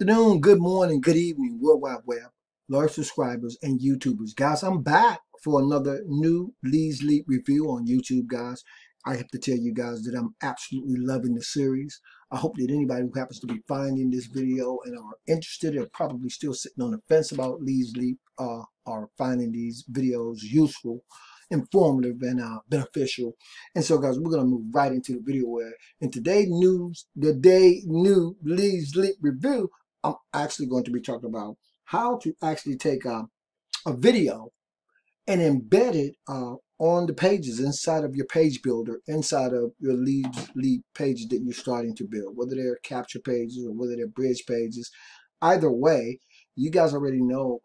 afternoon, good morning, good evening, World Wide Web, large subscribers, and YouTubers. Guys, I'm back for another new Leads Leap review on YouTube, guys. I have to tell you guys that I'm absolutely loving the series. I hope that anybody who happens to be finding this video and are interested or probably still sitting on the fence about Leads Leap are finding these videos useful, informative, and beneficial. And so, guys, we're going to move right into the video where in today's news, the day new Leads Leap review, I'm actually going to be talking about how to actually take a video and embed it on the pages inside of your page builder, inside of your Leads Leap pages that you're starting to build, whether they're capture pages or whether they're bridge pages. Either way, you guys already know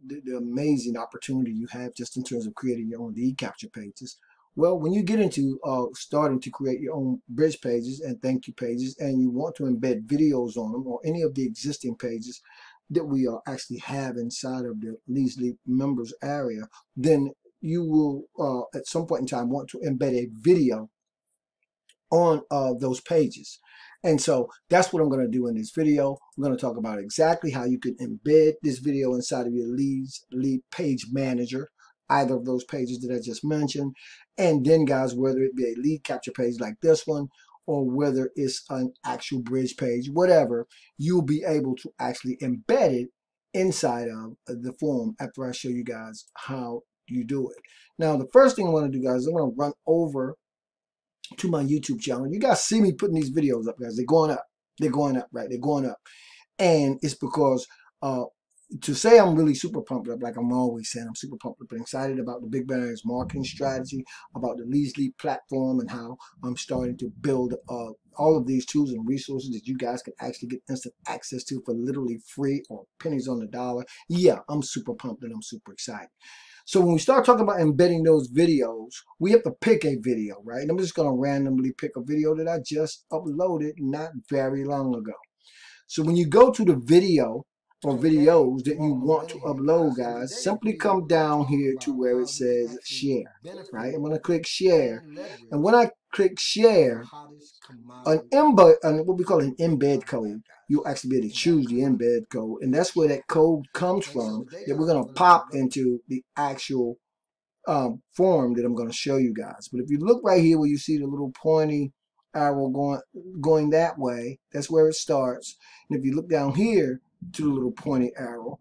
the amazing opportunity you have just in terms of creating your own lead capture pages. Well, when you get into starting to create your own bridge pages and thank you pages, and you want to embed videos on them or any of the existing pages that we actually have inside of the Leads Leap members area, then you will at some point in time want to embed a video on those pages. And so that's what I'm going to do in this video. I'm going to talk about exactly how you can embed this video inside of your Leads Leap page manager, either of those pages that I just mentioned. And then, guys, whether it be a lead capture page like this one, or whether it's an actual bridge page, whatever, you'll be able to actually embed it inside of the form after I show you guys how you do it. Now, the first thing I want to do, guys, is I'm going to run over to my YouTube channel. You guys see me putting these videos up, guys. They're going up. They're going up, right? They're going up. And it's because to say I'm really super pumped up, like I'm always saying, I'm super pumped up and excited about the Big Bennett's marketing strategy, about the Leads Leap platform, and how I'm starting to build all of these tools and resources that you guys can actually get instant access to for literally free or pennies on the dollar. Yeah, I'm super pumped and I'm super excited. So when we start talking about embedding those videos, we have to pick a video, right? And I'm just going to randomly pick a video that I just uploaded not very long ago. So when you go to the video or videos that you want to upload, guys, simply come down here to where it says share, right? I'm going to click share. And when I click share, what we call an embed code, you'll actually be able to choose the embed code. And that's where that code comes from that we're going to pop into the actual form that I'm going to show you guys. But if you look right here where you see the little pointy arrow going that way, that's where it starts. And if you look down here to the little pointy arrow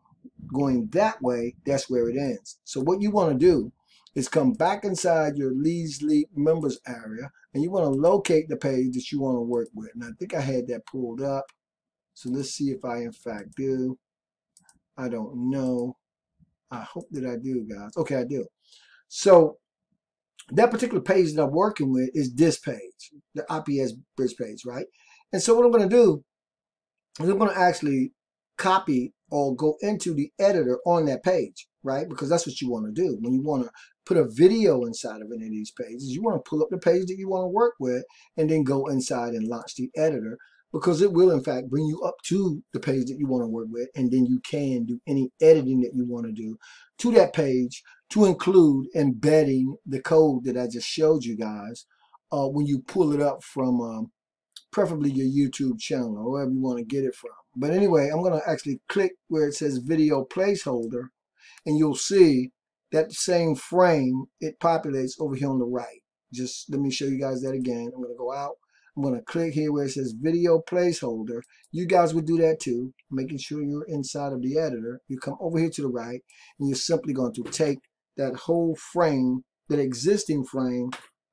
going that way, that's where it ends. So what you want to do is come back inside your Leads Leap members area, and you want to locate the page that you want to work with. And I think I had that pulled up. So let's see if I in fact do. I don't know. I hope that I do, guys. Okay, I do. So that particular page that I'm working with is this page, the IPS bridge page, right? And so what I'm going to do is I'm going to actually copy or go into the editor on that page, right? Because that's what you want to do. When you want to put a video inside of any of these pages, you want to pull up the page that you want to work with and then go inside and launch the editor, because it will in fact bring you up to the page that you want to work with, and then you can do any editing that you want to do to that page to include embedding the code that I just showed you guys when you pull it up from preferably your YouTube channel or wherever you want to get it from. But anyway, I'm going to actually click where it says video placeholder, and you'll see that same frame, it populates over here on the right. Just let me show you guys that again. I'm going to go out. I'm going to click here where it says video placeholder. You guys would do that too, making sure you're inside of the editor. You come over here to the right, and you're simply going to take that whole frame, that existing frame,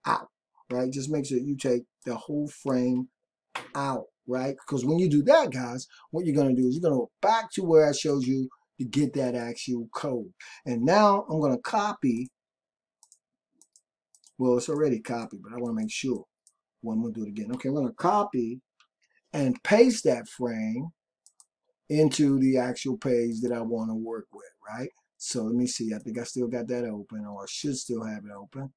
out, right? Just make sure you take the whole frame out, right? Because when you do that, guys, what you're going to do is you're going to go back to where I showed you to get that actual code. And now I'm going to copy. Well, it's already copied, but I want to make sure. Well, I'm going to do it again. Okay, I'm going to copy and paste that frame into the actual page that I want to work with, right? So let me see. I think I still got that open, or I should still have it open.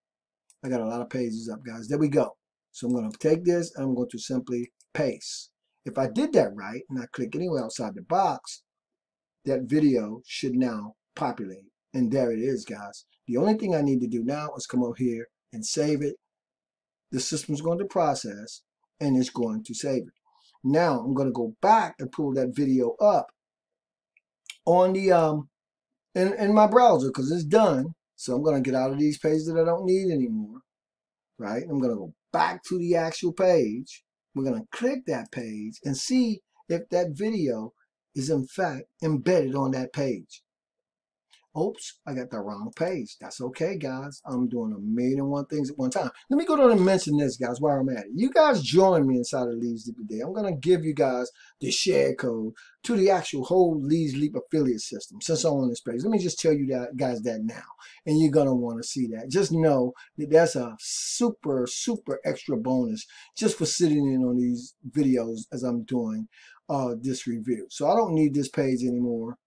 I got a lot of pages up, guys. There we go. So I'm going to take this and I'm going to simply paste. If I did that right and I click anywhere outside the box, that video should now populate. And there it is, guys. The only thing I need to do now is come over here and save it. The system's going to process and it's going to save it. Now I'm going to go back and pull that video up on the in my browser because it's done. So I'm going to get out of these pages that I don't need anymore, right? I'm going to go back to the actual page. We're going to click that page and see if that video is in fact embedded on that page. Oops, I got the wrong page. That's okay, guys. I'm doing 1,000,001 things at one time. Let me go down and mention this, guys, while I'm at it. You guys join me inside of Leads Leap today. I'm going to give you guys the share code to the actual whole Leads Leap affiliate system since I'm on this page. Let me just tell you guys that now, and you're going to want to see that. Just know that that's a super, super extra bonus just for sitting in on these videos as I'm doing this review. So I don't need this page anymore.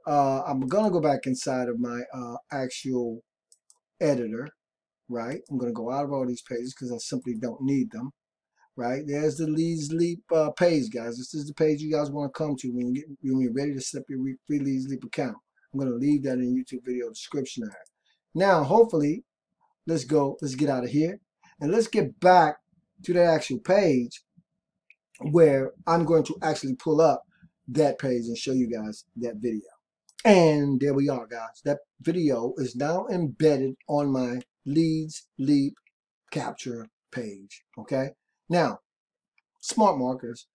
I'm going to go back inside of my actual editor, right? I'm going to go out of all these pages because I simply don't need them, right? There's the Leads Leap page, guys. This is the page you guys want to come to when you're ready to set up your free Leads Leap account. I'm going to leave that in the YouTube video description area. Now, hopefully, let's get out of here, and let's get back to the actual page where I'm going to actually pull up that page and show you guys that video. And there we are, guys. That video is now embedded on my Leads Leap capture page. Okay. Now, smart marketers,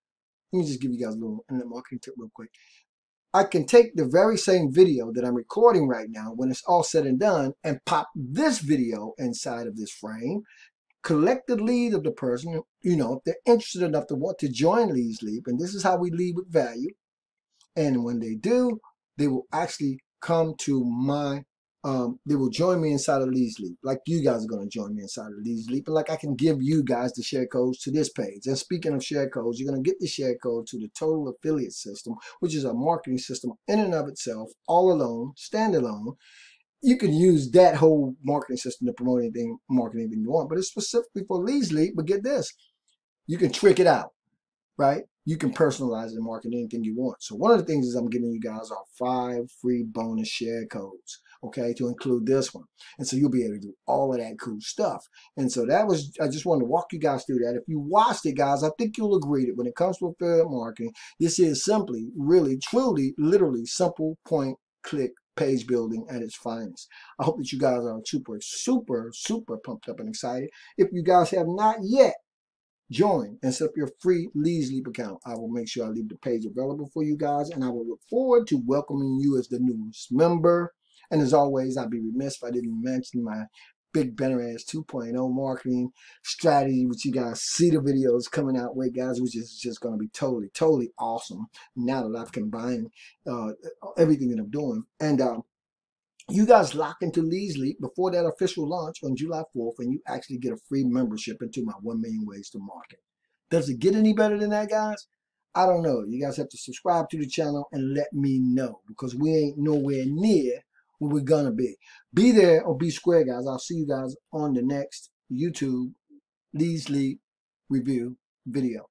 let me just give you guys a little marketing tip real quick. I can take the very same video that I'm recording right now when it's all said and done and pop this video inside of this frame, collect the lead of the person, you know, if they're interested enough to want to join Leads Leap. And this is how we lead with value. And when they do, they will actually come to my, they will join me inside of Leads Leap, like you guys are going to join me inside of Leads Leap. And like I can give you guys the share codes to this page. And speaking of share codes, you're going to get the share code to the total affiliate system, which is a marketing system in and of itself, all alone, standalone. You can use that whole marketing system to promote anything, marketing anything you want, but it's specifically for Leads Leap. But get this, you can trick it out, right? You can personalize and market anything you want. So one of the things is I'm giving you guys are 5 free bonus share codes, okay, to include this one. And so you'll be able to do all of that cool stuff. And so that was, I just wanted to walk you guys through that. If you watched it, guys, I think you'll agree that when it comes to affiliate marketing, this is simply, really, truly, literally simple point click page building at its finest. I hope that you guys are super, super, super pumped up and excited. If you guys have not yet join and set up your free Leads Leap account, I will make sure I leave the page available for you guys, and I will look forward to welcoming you as the newest member. And as always, I'd be remiss if I didn't mention my big Bennett 2.0 marketing strategy, which you guys see the videos coming out with, guys, which is just going to be totally, totally awesome now that I've combined everything that I'm doing. And you guys lock into Leads Leap before that official launch on July 4th, and you actually get a free membership into my 1 million ways to market. Does it get any better than that, guys? I don't know. You guys have to subscribe to the channel and let me know, because we ain't nowhere near where we're going to be. Be there or be square, guys. I'll see you guys on the next YouTube Leads Leap review video.